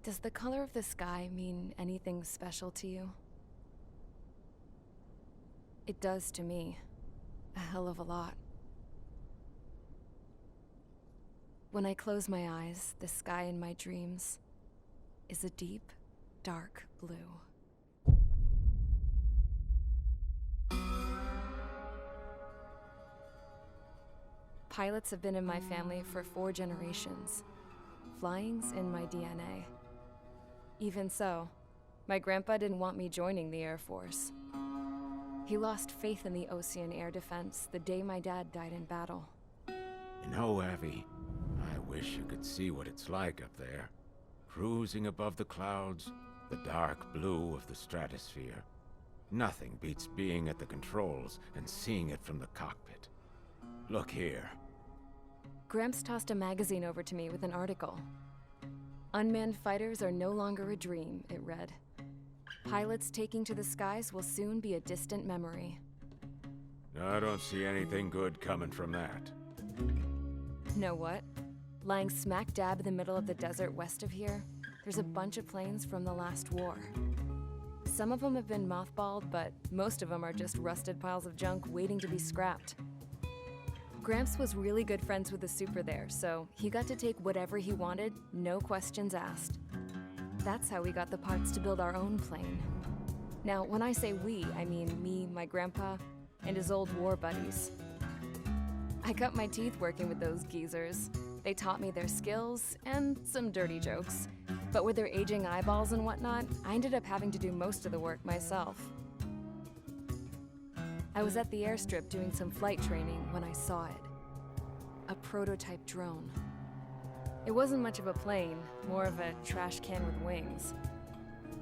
Does the color of the sky mean anything special to you? It does to me. A hell of a lot. When I close my eyes, the sky in my dreams is a deep, dark blue. Pilots have been in my family for 4 generations. Flying's in my DNA. Even so, my grandpa didn't want me joining the Air Force. He lost faith in the Osean Air Defense the day my dad died in battle. You know, Abby, I wish you could see what it's like up there. Cruising above the clouds, the dark blue of the stratosphere. Nothing beats being at the controls and seeing it from the cockpit. Look here. Gramps tossed a magazine over to me with an article. Unmanned fighters are no longer a dream, it read. Pilots taking to the skies will soon be a distant memory. I don't see anything good coming from that. Know what? Lying smack dab in the middle of the desert west of here, there's a bunch of planes from the last war. Some of them have been mothballed, but most of them are just rusted piles of junk waiting to be scrapped. Gramps was really good friends with the super there, so he got to take whatever he wanted, no questions asked. That's how we got the parts to build our own plane. Now, when I say we, I mean me, my grandpa, and his old war buddies. I cut my teeth working with those geezers. They taught me their skills and some dirty jokes. But with their aging eyeballs and whatnot, I ended up having to do most of the work myself. I was at the airstrip doing some flight training when I saw it. A prototype drone. It wasn't much of a plane, more of a trash can with wings.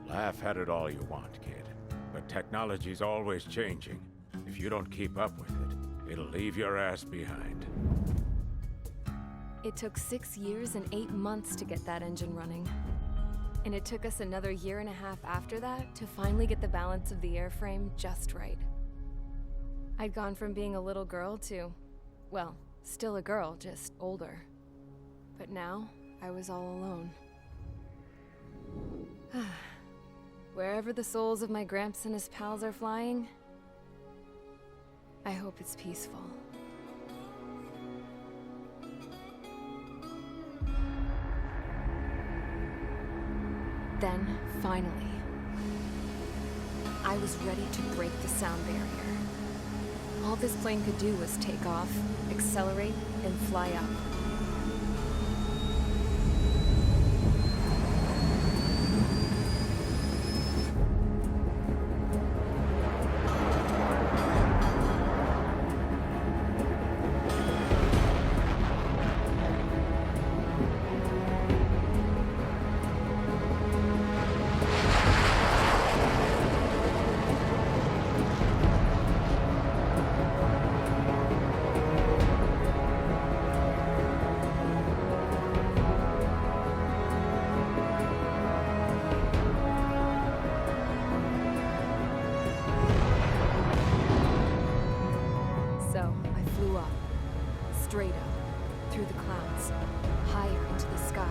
Laugh at it all you want, kid. But technology's always changing. If you don't keep up with it, it'll leave your ass behind. It took 6 years and 8 months to get that engine running. And it took us another 1.5 years after that to finally get the balance of the airframe just right. I'd gone from being a little girl to, well, still a girl, just older. But now, I was all alone. Wherever the souls of my Gramps and his pals are flying, I hope it's peaceful. Then, finally, I was ready to break the sound barrier. All this plane could do was take off, accelerate, and fly up. straight up, through the clouds, higher into the sky.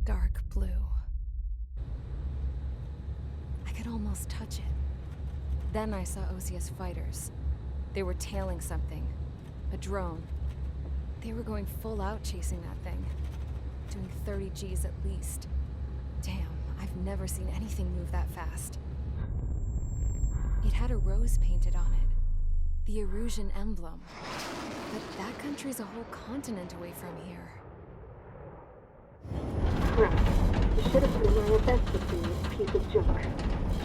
Dark blue. I could almost touch it. Then I saw Osius fighters. They were tailing something. A drone. They were going full out chasing that thing. Doing 30 Gs at least. Damn, I've never seen anything move that fast. It had a rose painted on it. The Erusian emblem. But that country's a whole continent away from here. Crap. You should have put in my best with this piece of junk.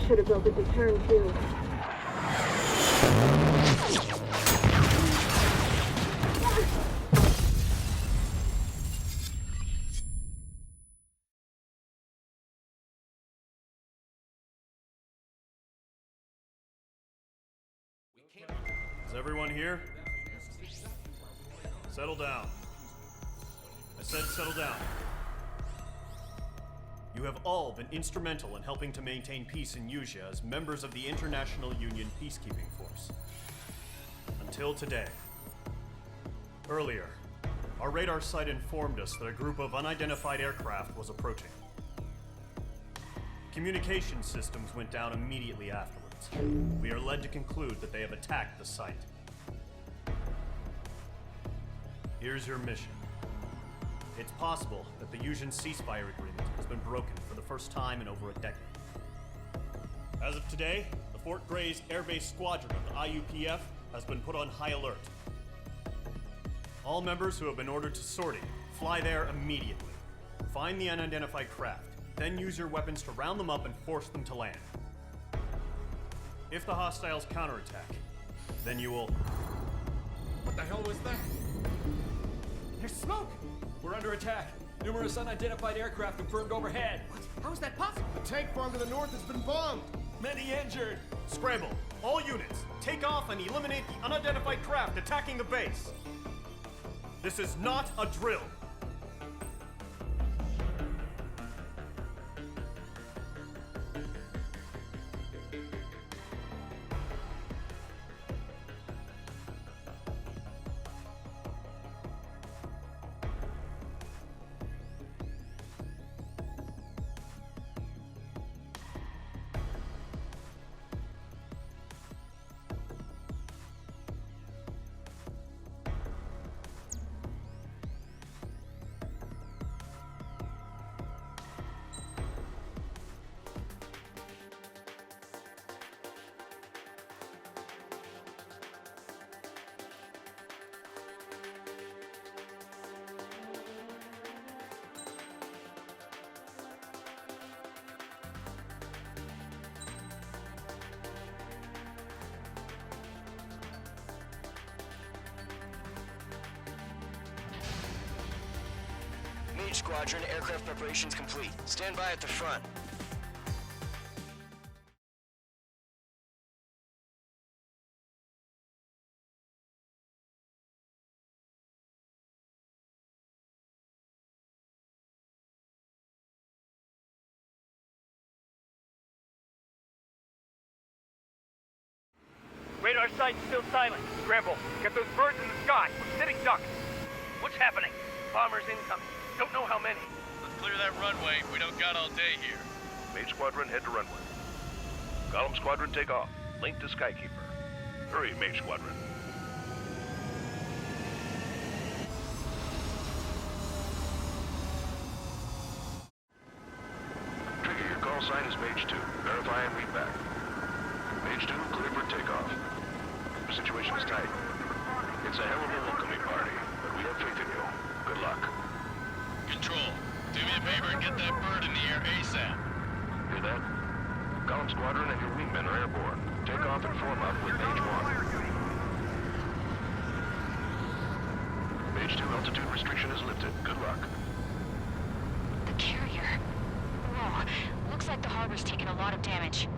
Should have built a return too. Is everyone here? Settle down. I said settle down. You have all been instrumental in helping to maintain peace in Usea as members of the International Union Peacekeeping Force. Until today. Earlier, our radar site informed us that a group of unidentified aircraft was approaching. Communication systems went down immediately afterwards. We are led to conclude that they have attacked the site. Here's your mission. It's possible that the Usian ceasefire agreement has been broken for the first time in over a decade. As of today, the Fort Grays Air Base Squadron of the IUPF has been put on high alert. All members who have been ordered to sortie, fly there immediately. Find the unidentified craft, then use your weapons to round them up and force them to land. If the hostiles counterattack, then you will... What the hell was that? There's smoke! We're under attack. Numerous unidentified aircraft confirmed overhead. What? How is that possible? The tank farm to the north has been bombed! Many injured. Scramble! All units, take off and eliminate the unidentified craft attacking the base! This is not a drill! Mage Squadron, aircraft preparations complete. Stand by at the front. Radar site's still silent. Scramble. Get those birds in the sky. We're sitting ducks. What's happening? Bombers incoming. Don't know how many. Let's clear that runway. We don't got all day here. Mage Squadron, head to runway. Golem Squadron, take off. Link to Skykeeper. Hurry, Mage Squadron. Trigger, your call sign is Mage 2. Verify and read back. Mage 2, clear for takeoff. The situation is tight. It's a hell of a welcoming party, but we have faith in you. Good luck. Control, do me a favor and get that bird in the air ASAP. Hear that? Golem Squadron and your wingmen are airborne. Take off and form up with Mage 1. Mage 2, altitude restriction is lifted. Good luck. The carrier. Whoa, looks like the harbor's taken a lot of damage.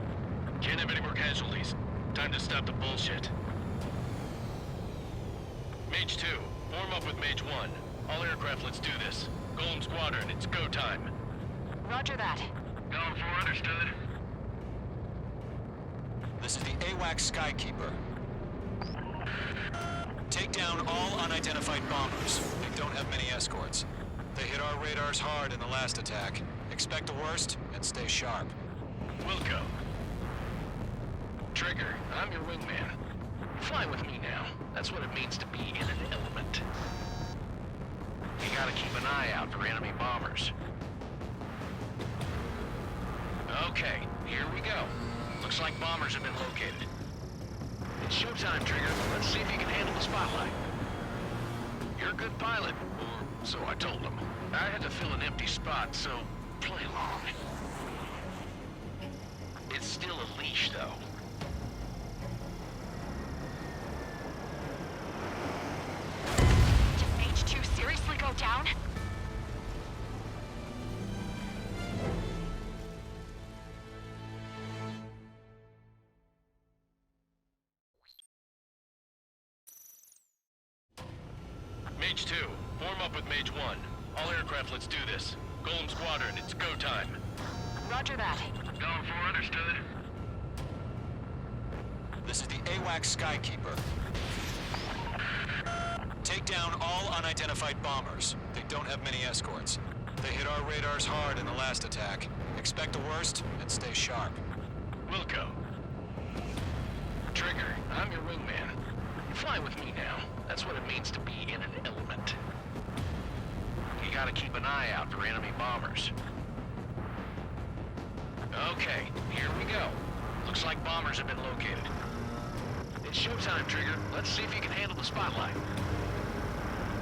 Can't have any more casualties. Time to stop the bullshit. Mage 2, form up with Mage 1. All aircraft, let's do this. Golem Squadron, it's go time. Roger that. Golem 4, understood. This is the AWACS Skykeeper. down all unidentified bombers. They don't have many escorts. They hit our radars hard in the last attack. Expect the worst and stay sharp. Wilco. Trigger, I'm your wingman. Fly with me now. That's what it means to be in an element. You gotta keep an eye out for enemy bombers. Okay, here we go. Looks like bombers have been located. It's showtime, Trigger. Let's see if you can handle the spotlight. You're a good pilot, or so I told them. I had to fill an empty spot, so play along. It's still a leash, though. Did H2 seriously go down? Mage 2, form up with Mage 1. All aircraft, let's do this. Golem Squadron, it's go time. Roger that. Going for, understood. This is the AWAC Skykeeper. Take down all unidentified bombers. They don't have many escorts. They hit our radars hard in the last attack. Expect the worst and stay sharp. Wilco. Trigger, I'm your wingman. Fly with me now. That's what it means to be in an element. You gotta keep an eye out for enemy bombers. Okay, here we go. Looks like bombers have been located. It's showtime, Trigger. Let's see if you can handle the spotlight.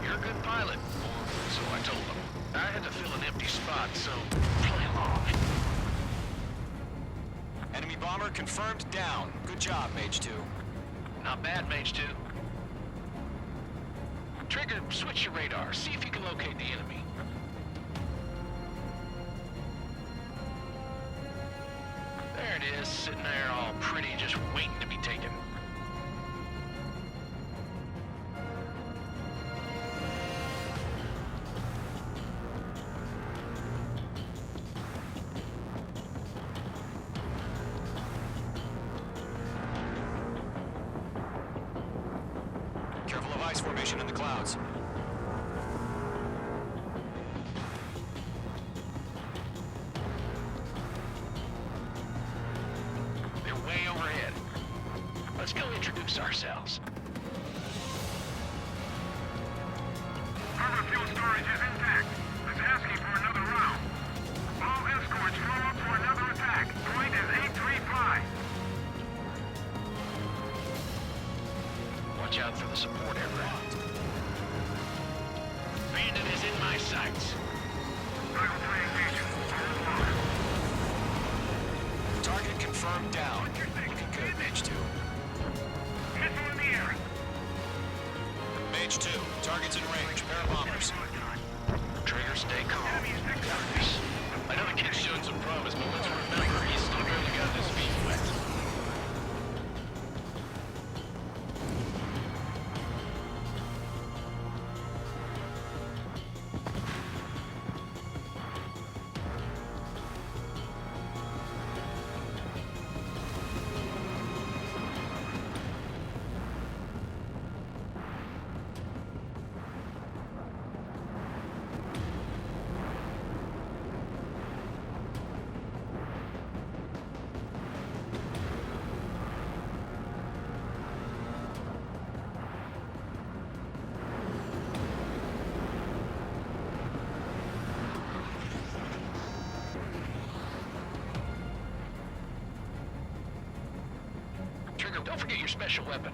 You're a good pilot, or so I told them. I had to fill an empty spot, so play along. Enemy bomber confirmed down. Good job, Mage 2. Not bad, Mage 2. Trigger, switch your radar. See if you can locate the enemy. There it is, sitting there all pretty, just waiting to be taken. Careful of ice formation in the clouds. They're way overhead. Let's go introduce ourselves. Harbor fuel storage is intact. It's asking for another round. All escorts form up for another attack. Point is 835. Watch out for the support aircraft. Bandit is in my sights. Level 3 engagement. Target confirmed down. Looking good, Mage 2. Missile in the air. Mage 2, target's in range. Pair of bombers. Trigger, stay calm. I know the kid's shown some promise, but let's remember, he's still barely got his feet wet. Trigger, don't forget your special weapon.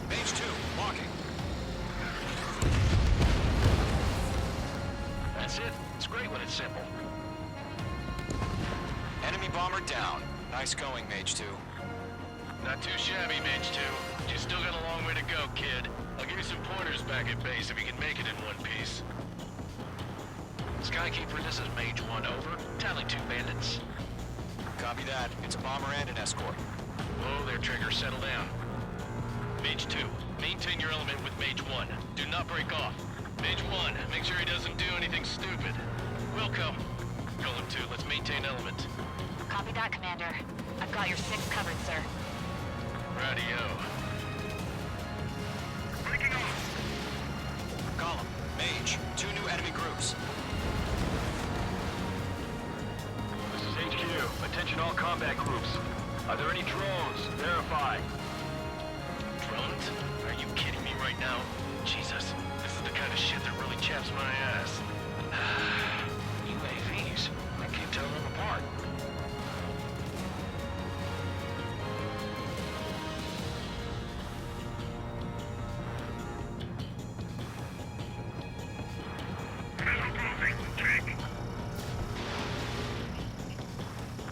Mage 2, walking. That's it. It's great when it's simple. Enemy bomber down. Nice going, Mage 2. Not too shabby, Mage 2. You still got a long way to go, kid. I'll give you some pointers back at base if you can make it in one piece. Skykeeper, this is Mage 1, over. Tally 2 bandits. Copy that. It's a bomber and an escort. Whoa there, Trigger. Settle down. Mage 2, maintain your element with Mage 1. Do not break off. Mage 1, make sure he doesn't do anything stupid. Wilco. Golem 2, let's maintain element. Copy that, Commander. I've got your six covered, sir. Radio. Breaking off! Column, Mage, 2 new enemy groups. This is HQ. Attention all combat groups. Are there any drones? Verify. Drones? Are you kidding me right now? Jesus, this is the kind of shit that really chaps my ass. UAVs? I can't tell them apart.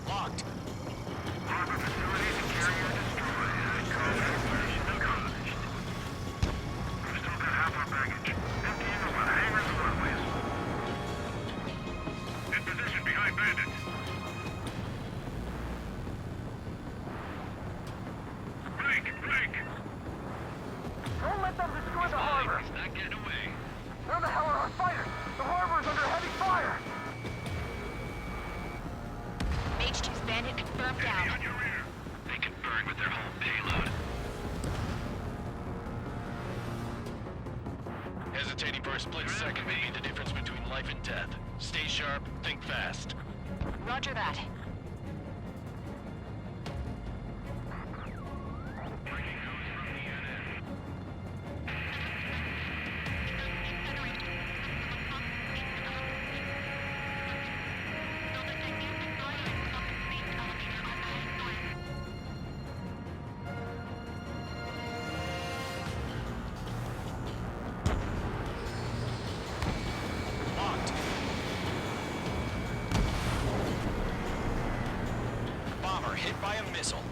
Locked. Harbor facilities and carrier destroyed. Combat operation accomplished. We've still got half our baggage. Emptying over the hangars and runways. In position behind bandits. Break! Don't let them destroy the harbor! He's not getting away. Where the hell are our fighters? The harbor is under heavy fire! Mage 2's bandit confirmed down. On your rear. They can burn with their whole payload. Hesitating for a split second may be the difference between life and death. Stay sharp, think fast. Roger that. Locked. Bomber hit by a missile.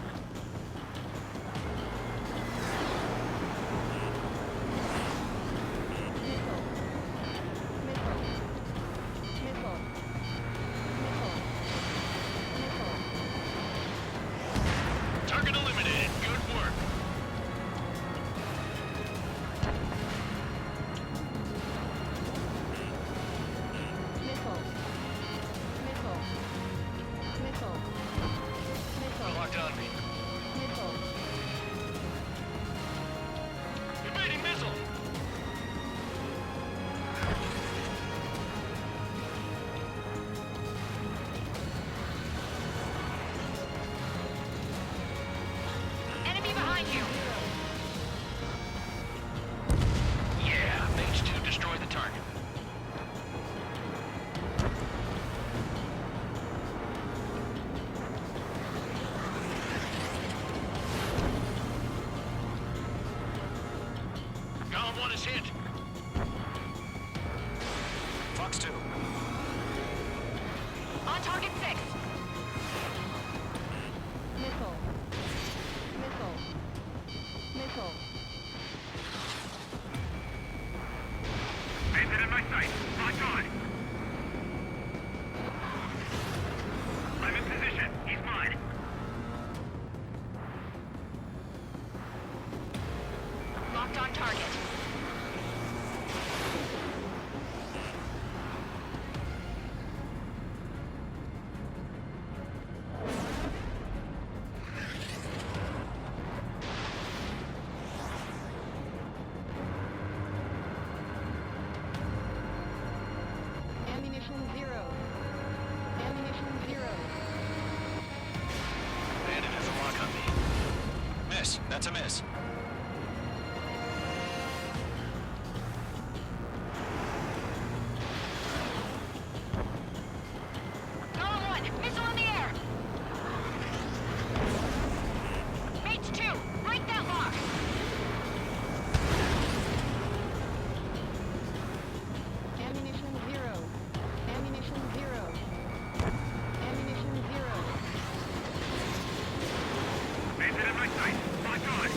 Target eliminated. Good work. Locked on me. Evading missile. Enemy behind you! Yeah, Mage 2 destroy the target. Golem 1 is hit. Fox 2. On target 6! Bandit in my sight. Locked on. I'm in position. He's mine. Locked on target. Bandit has a lock on me. Miss. That's a miss. Golem 1, missile in the air! Mage 2, break that lock! Bandit in my sight. Locked on.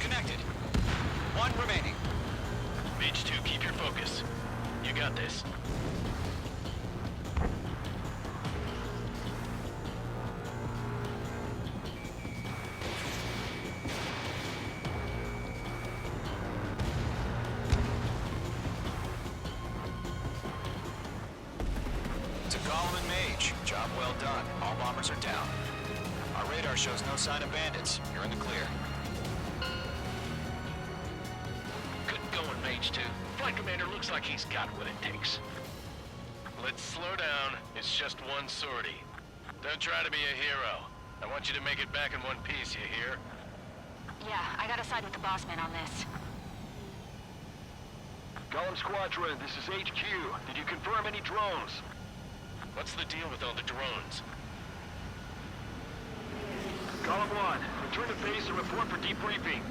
Connected. One remaining. Mage 2, keep your focus. You got this. To Golem and Mage, job well done. All bombers are down. Our radar shows no sign of bandits. You're in the clear. Good going, Mage 2. Flight Commander looks like he's got what it takes. Let's slow down. It's just one sortie. Don't try to be a hero. I want you to make it back in one piece, you hear? Yeah, I gotta side with the boss man on this. Golem Squadron, this is HQ. Did you confirm any drones? What's the deal with all the drones? Golem 1, return to base and report for debriefing.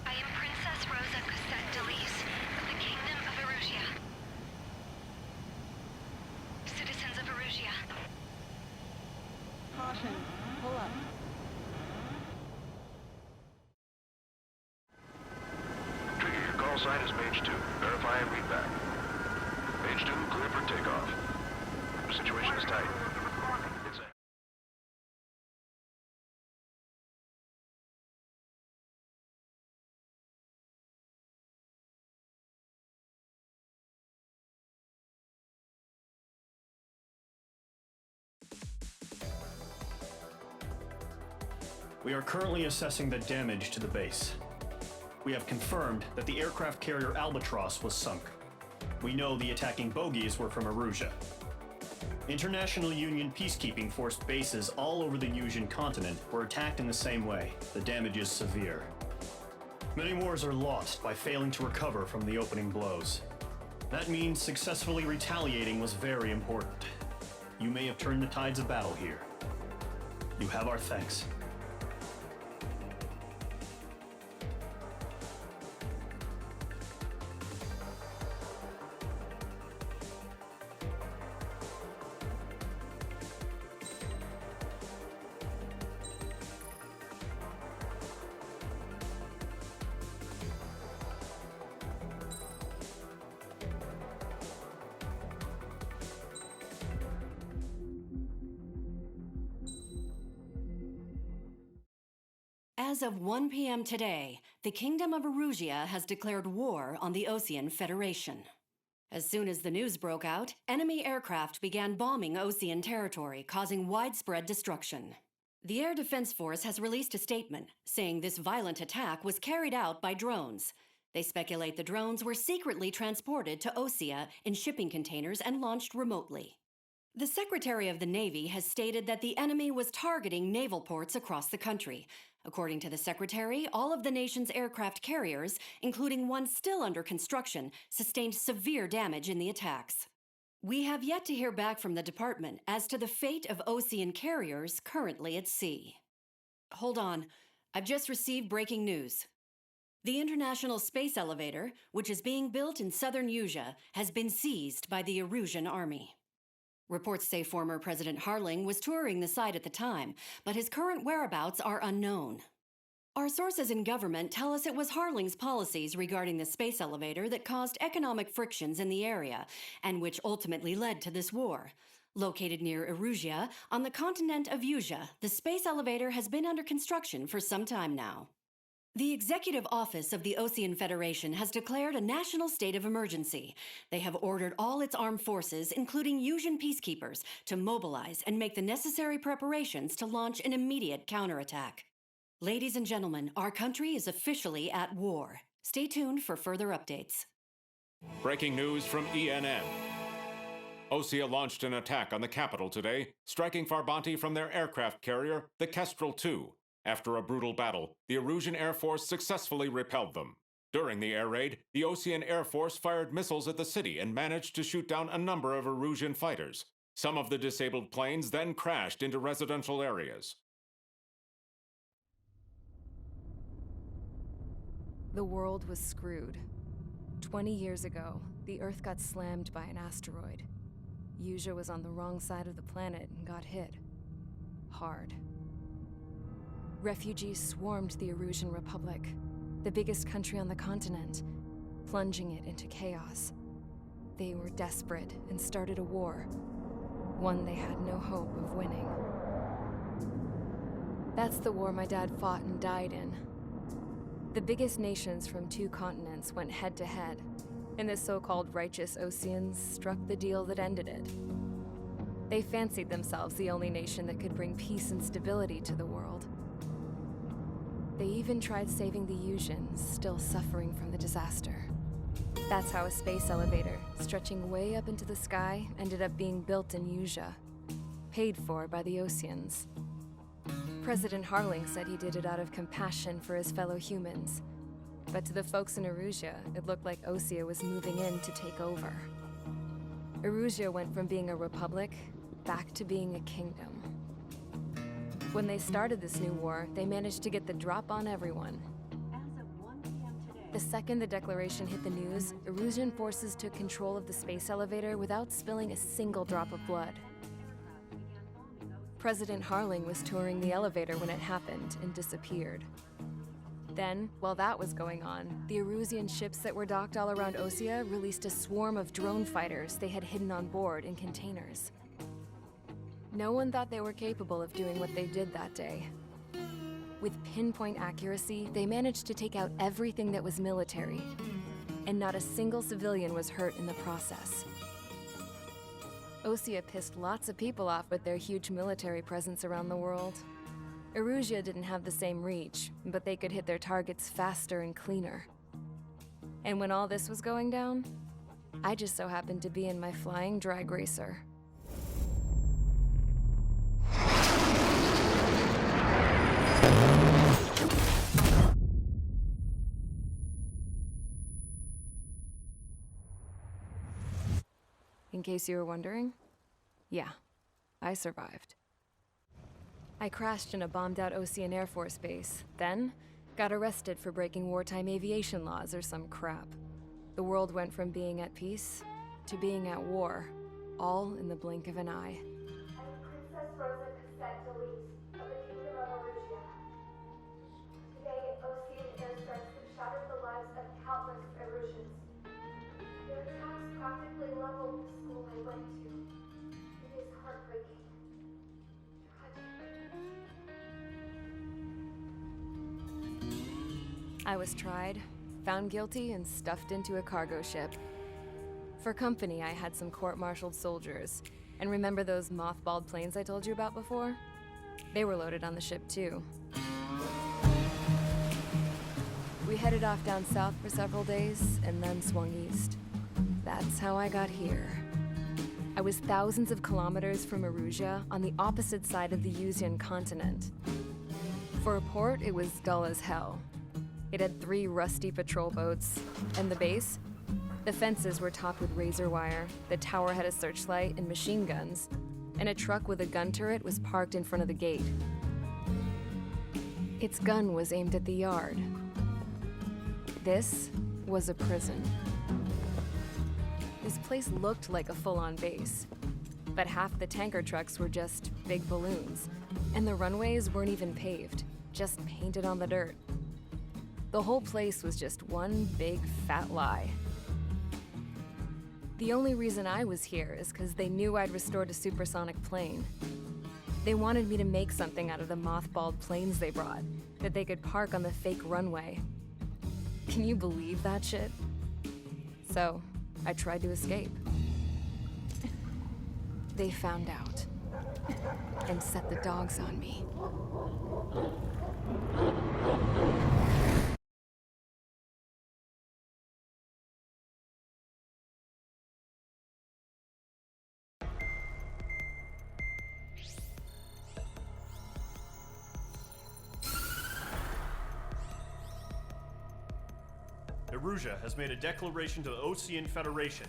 I am Princess Rosa Cosette Delise of the Kingdom of Erusia. Citizens of Erusia. Caution. Pull up. Trigger, your call sign is Mage 2. Verify and read back. Mage 2, clear for takeoff. Situation is tight. It's a... We are currently assessing the damage to the base. We have confirmed that the aircraft carrier Albatross was sunk. We know the attacking bogies were from Erusia. International Union peacekeeping force bases all over the Yusian continent were attacked in the same way. The damage is severe. Many wars are lost by failing to recover from the opening blows. That means successfully retaliating was very important. You may have turned the tides of battle here. You have our thanks. As of 1 p.m. today, the Kingdom of Erusia has declared war on the Osean Federation. As soon as the news broke out, enemy aircraft began bombing Osean territory, causing widespread destruction. The Air Defense Force has released a statement saying this violent attack was carried out by drones. They speculate the drones were secretly transported to Osea in shipping containers and launched remotely. The Secretary of the Navy has stated that the enemy was targeting naval ports across the country. According to the Secretary, all of the nation's aircraft carriers, including one still under construction, sustained severe damage in the attacks. We have yet to hear back from the department as to the fate of Osean carriers currently at sea. Hold on, I've just received breaking news. The International Space Elevator, which is being built in southern Yusia, has been seized by the Erusian army. Reports say former President Harling was touring the site at the time, but his current whereabouts are unknown. Our sources in government tell us it was Harling's policies regarding the space elevator that caused economic frictions in the area, and which ultimately led to this war. Located near Erusia, on the continent of Yusia, the space elevator has been under construction for some time now. The Executive Office of the Osean Federation has declared a national state of emergency. They have ordered all its armed forces, including Yusian peacekeepers, to mobilize and make the necessary preparations to launch an immediate counterattack. Ladies and gentlemen, our country is officially at war. Stay tuned for further updates. Breaking news from ENN. Osea launched an attack on the capital today, striking Farbanti from their aircraft carrier, the Kestrel II. After a brutal battle, the Erusian Air Force successfully repelled them. During the air raid, the Osean Air Force fired missiles at the city and managed to shoot down a number of Erusian fighters. Some of the disabled planes then crashed into residential areas. The world was screwed. 20 years ago, the Earth got slammed by an asteroid. Usha was on the wrong side of the planet and got hit. Hard. Refugees swarmed the Erusian Republic, the biggest country on the continent, plunging it into chaos. They were desperate and started a war, one they had no hope of winning. That's the war my dad fought and died in. The biggest nations from 2 continents went head-to-head, and the so-called righteous Oseans struck the deal that ended it. They fancied themselves the only nation that could bring peace and stability to the world. They even tried saving the Usians, still suffering from the disaster. That's how a space elevator, stretching way up into the sky, ended up being built in Usha, paid for by the Oseans. President Harling said he did it out of compassion for his fellow humans. But to the folks in Erusia, it looked like Osea was moving in to take over. Erusia went from being a republic back to being a kingdom. When they started this new war, they managed to get the drop on everyone. The second the declaration hit the news, Erusian forces took control of the space elevator without spilling a single drop of blood. President Harling was touring the elevator when it happened and disappeared. Then, while that was going on, the Erusian ships that were docked all around Osea released a swarm of drone fighters they had hidden on board in containers. No one thought they were capable of doing what they did that day. With pinpoint accuracy, they managed to take out everything that was military, and not a single civilian was hurt in the process. Osea pissed lots of people off with their huge military presence around the world. Erusia didn't have the same reach, but they could hit their targets faster and cleaner. And when all this was going down, I just so happened to be in my flying drag racer. In case you were wondering, yeah, I survived. I crashed in a bombed-out Osean Air Force base, then got arrested for breaking wartime aviation laws or some crap. The world went from being at peace to being at war, all in the blink of an eye. Princess Rosa Cassette Delise of the Kingdom of Erusia. Today, Osean airstrikes have shattered the lives of countless Erusians. Their attacks practically leveled the school I went to. It is heartbreaking. I was tried, found guilty, and stuffed into a cargo ship. For company, I had some court-martialed soldiers. And remember those mothballed planes I told you about before? They were loaded on the ship too. We headed off down south for several days, and then swung east. That's how I got here. I was thousands of kilometers from Erusia, on the opposite side of the Usian continent. For a port, it was dull as hell. It had 3 rusty patrol boats, and the base? The fences were topped with razor wire, the tower had a searchlight and machine guns, and a truck with a gun turret was parked in front of the gate. Its gun was aimed at the yard. This was a prison. This place looked like a full-on base, but half the tanker trucks were just big balloons, and the runways weren't even paved, just painted on the dirt. The whole place was just one big fat lie. The only reason I was here is because they knew I'd restored a supersonic plane. They wanted me to make something out of the mothballed planes they brought, that they could park on the fake runway. Can you believe that shit? So, I tried to escape. They found out, and set the dogs on me. Erusia has made a declaration to the Osean Federation.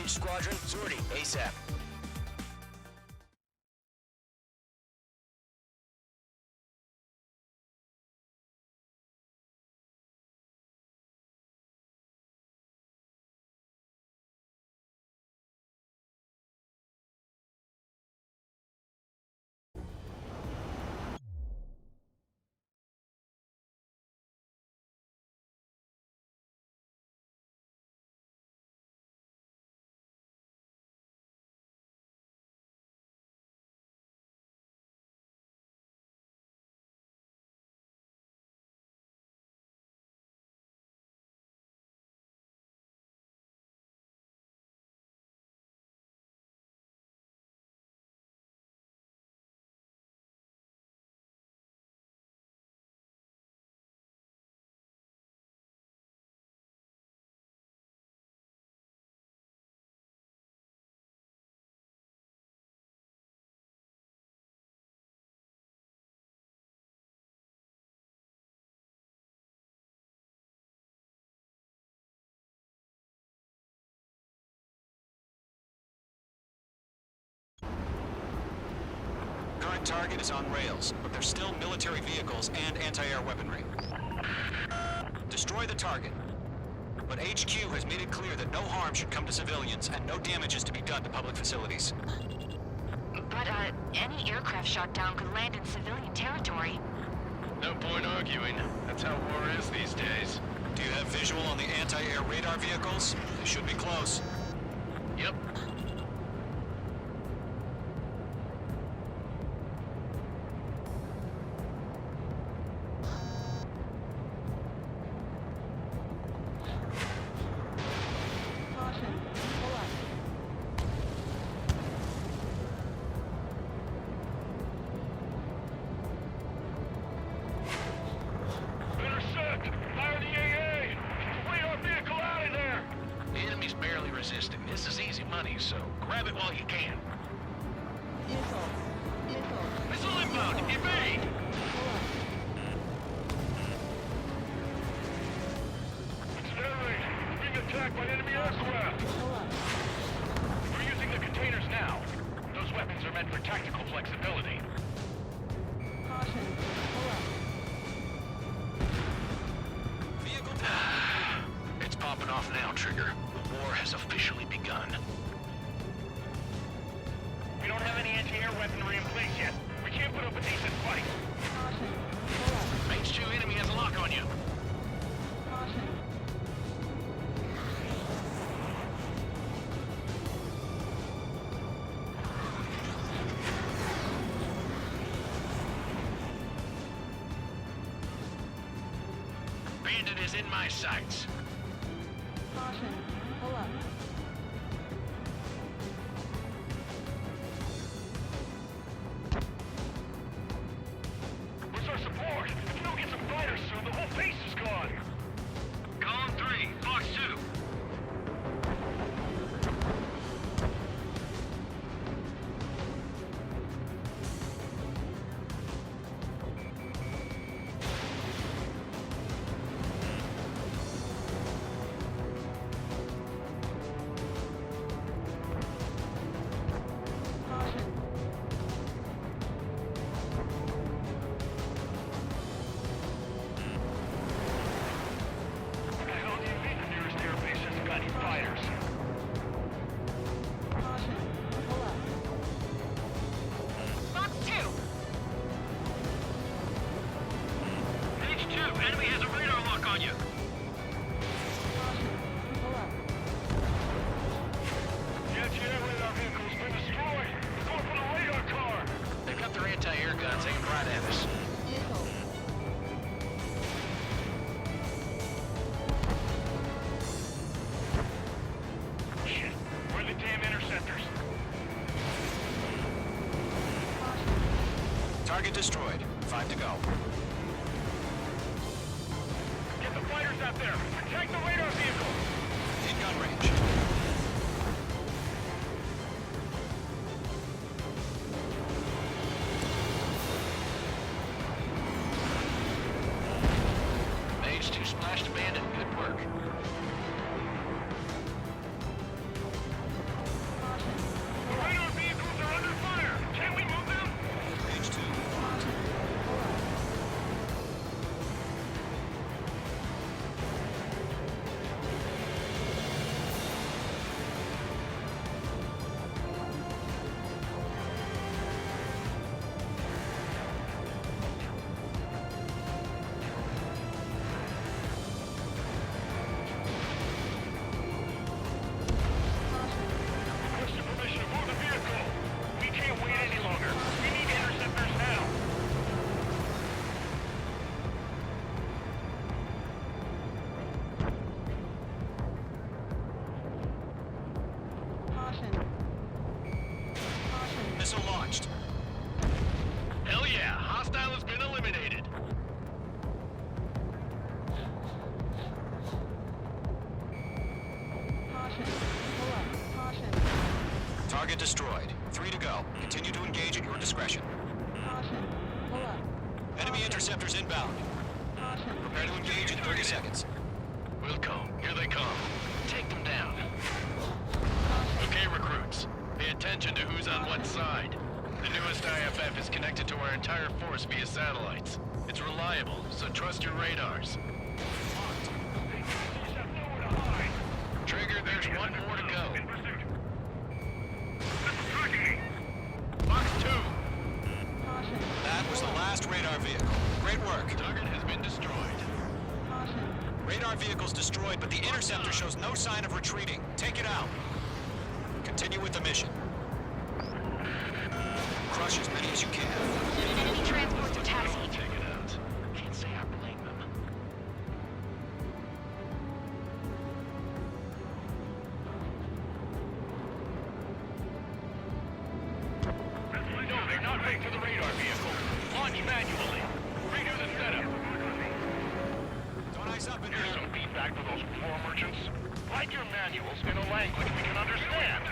Mage Squadron, sortie ASAP. Current target is on rails, but there's still military vehicles and anti-air weaponry. Destroy the target. But HQ has made it clear that no harm should come to civilians and no damage is to be done to public facilities. But, any aircraft shot down could land in civilian territory. No point arguing. That's how war is these days. Do you have visual on the anti-air radar vehicles? They should be close. Yep. Resisting. This is easy money, so grab it while you can. Missile inbound! Evade! Stanley, being attacked by enemy aircraft! We're using the containers now. Those weapons are meant for tactical flexibility. It's popping off now, Trigger. The war has officially begun. We don't have any anti-air weaponry in place yet. We can't put up a decent fight. Mage 2 enemy has a lock on you. Bandit is in my sights. Where's our support? If we don't get some fighters soon, the whole base is gone. Column 3, Fox 2. Enemy has a radar lock on you. The anti-air radar vehicle's been destroyed. We're going for the radar car. They've got their anti-air guns aimed right at us. Shit, where are the damn interceptors? Target destroyed. 5 to go. Get the fighters out there. Protect the radar vehicle. In gun range. Mage 2 splashed a bandit. Good work. Missile launched. Hell yeah, hostile has been eliminated. Target destroyed. 3 to go. Continue to engage at your discretion. Enemy interceptors inbound. Prepare to engage in 30 seconds. Wilco, here they come. Take them down. Okay, recruits. Pay attention to who's on what side. The newest IFF is connected to our entire force via satellites. It's reliable, so trust your radars. Trigger, there's one more to go. Fox 2! That was the last radar vehicle. Great work. Target has been destroyed. Radar vehicle's destroyed, but the interceptor shows no sign of retreating. Take it out. Continue with the mission. Crush as many as you can. Enemy transports are taxiing. Take it out. Can't say I blame them. No, they're not right to the radar vehicle. Launch manually. Redo the setup. Don't ice up in Here's there. some feedback for those floor merchants. Write your manuals in a language we can understand.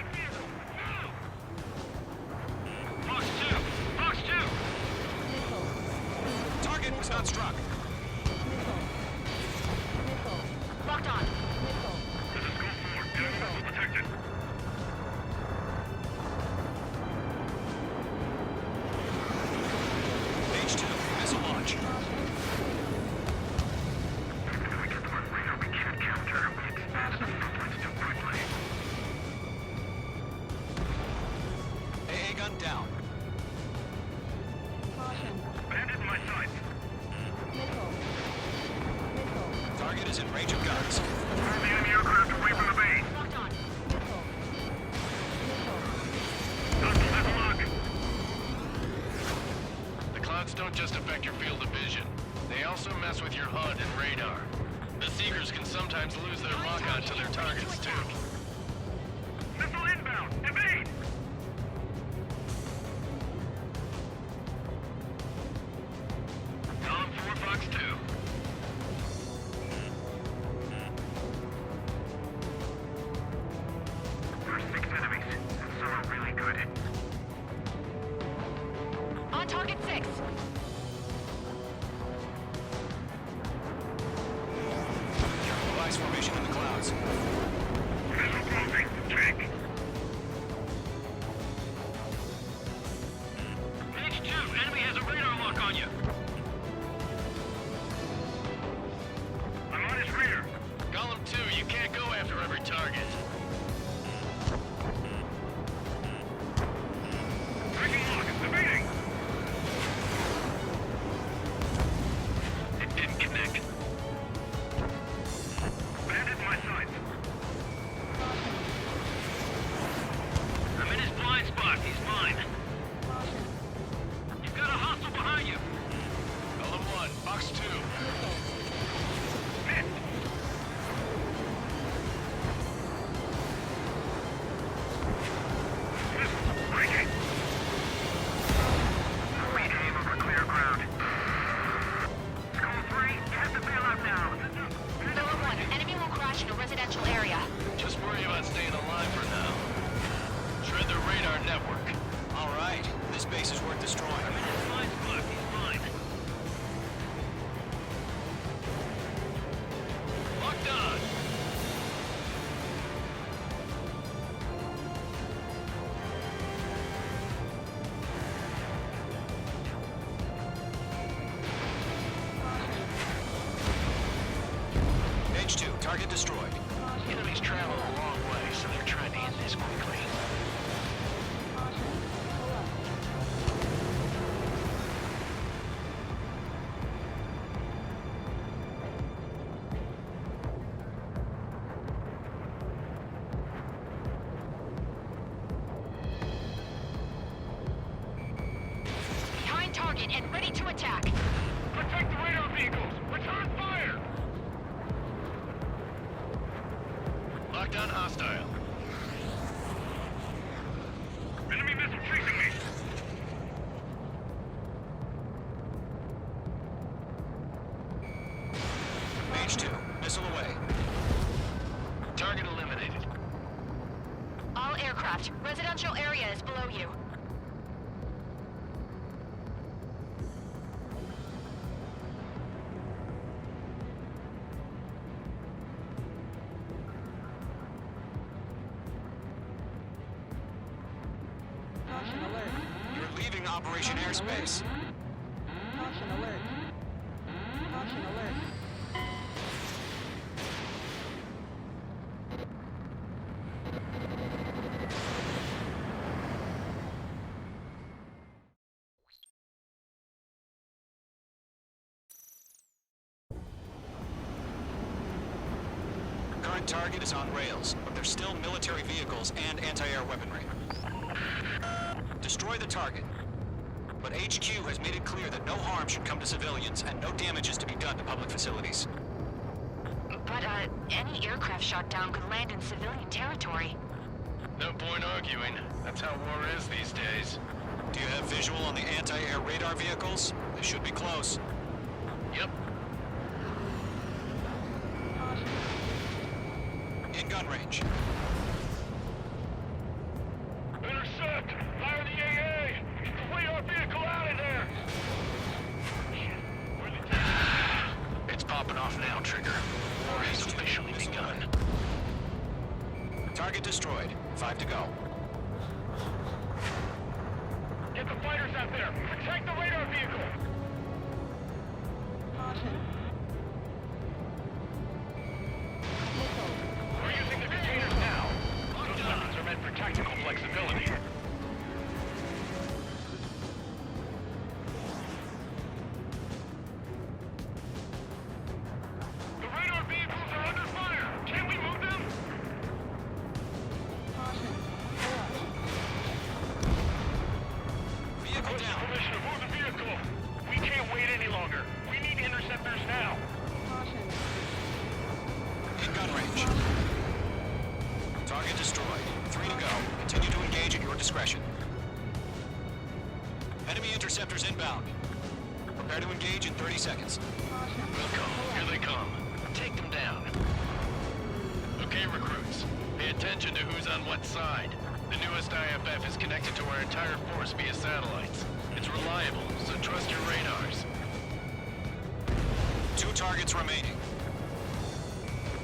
Fox 2! Fox 2! Target was not struck. Locked on. This is Go 4. Enemy missile detected. H2, missile launch. We can't counter. Let's do quickly. AA gun down. Bandit in my sights. Target is in range of guns. Turn the enemy aircraft away from the base. Locked on. Hostile missile lock. The clouds don't just affect your field of vision. They also mess with your HUD and radar. The Seekers can sometimes lose their lockout to their targets, too. Missile inbound! Evade! Column 4, Fox 2. First 6 enemies. Some are really good. On target 6. Device formation in the clouds. Missile closing. Check. H2, enemy has a radar lock on you. I'm on his rear. Golem 2, you can't go after every target. Breaking lock. Evading. It didn't connect. Bandit in my sights. I'm in his blind spot. He's mine. You've got a hostile behind you. Golem 1, Fox 2. Missed. Missile. Breaking. Lead aim over clear ground. School 3, you have to bail out now. Number 1, enemy will crash in a residential area. Just worry about staying alive for now. Shred their radar network. All right, this base is worth destroying. I'm in his blind spot. He's mine. Locked on. H2, target destroyed. Enemies travel a long way, so they're trying to end this quickly. Behind target and ready to attack. Protect the radar vehicles! Return fire! Lockdown hostile. Enemy missile chasing me! aircraft. Residential area is below you. You're leaving Operation Airspace. Caution alert. Caution alert. Current target is on rails, but there's still military vehicles and anti-air weaponry. Destroy the target. But HQ has made it clear that no harm should come to civilians and no damage is to be done to public facilities. But, any aircraft shot down could land in civilian territory. No point arguing. That's how war is these days. Do you have visual on the anti-air radar vehicles? They should be close. Yep. In gun range. Intercept! Fire the AA! Get the radar vehicle out of there! It's popping off now, Trigger. War has officially begun. Target destroyed. 5 to go. Get the fighters out there! Protect the radar vehicle! Caution. We're using the containers now. Those weapons are meant for tactical flexibility. The radar vehicles are under fire! Can we move them? Caution. Vehicle down. Permission to move the vehicle! We can't wait any longer. We need interceptors now. Caution. In gun range. Target destroyed. 3 to go. Continue to engage at your discretion. Enemy interceptors inbound. Prepare to engage in 30 seconds. Welcome. Here they come. Take them down. Okay, recruits. Pay attention to who's on what side. The newest IFF is connected to our entire force via satellites. It's reliable, so trust your radars. 2 targets remaining.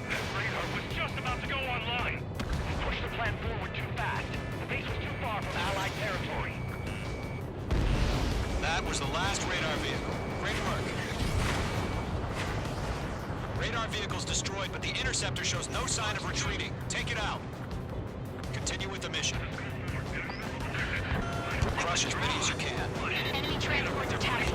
That radar was just about to go online. We pushed the plan forward too fast. The base was too far from Allied territory. That was the last radar vehicle. Great work. Radar vehicle's destroyed, but the interceptor shows no sign of retreating. Take it out. Continue with the mission. Crush as many as you can. Enemy transports attacking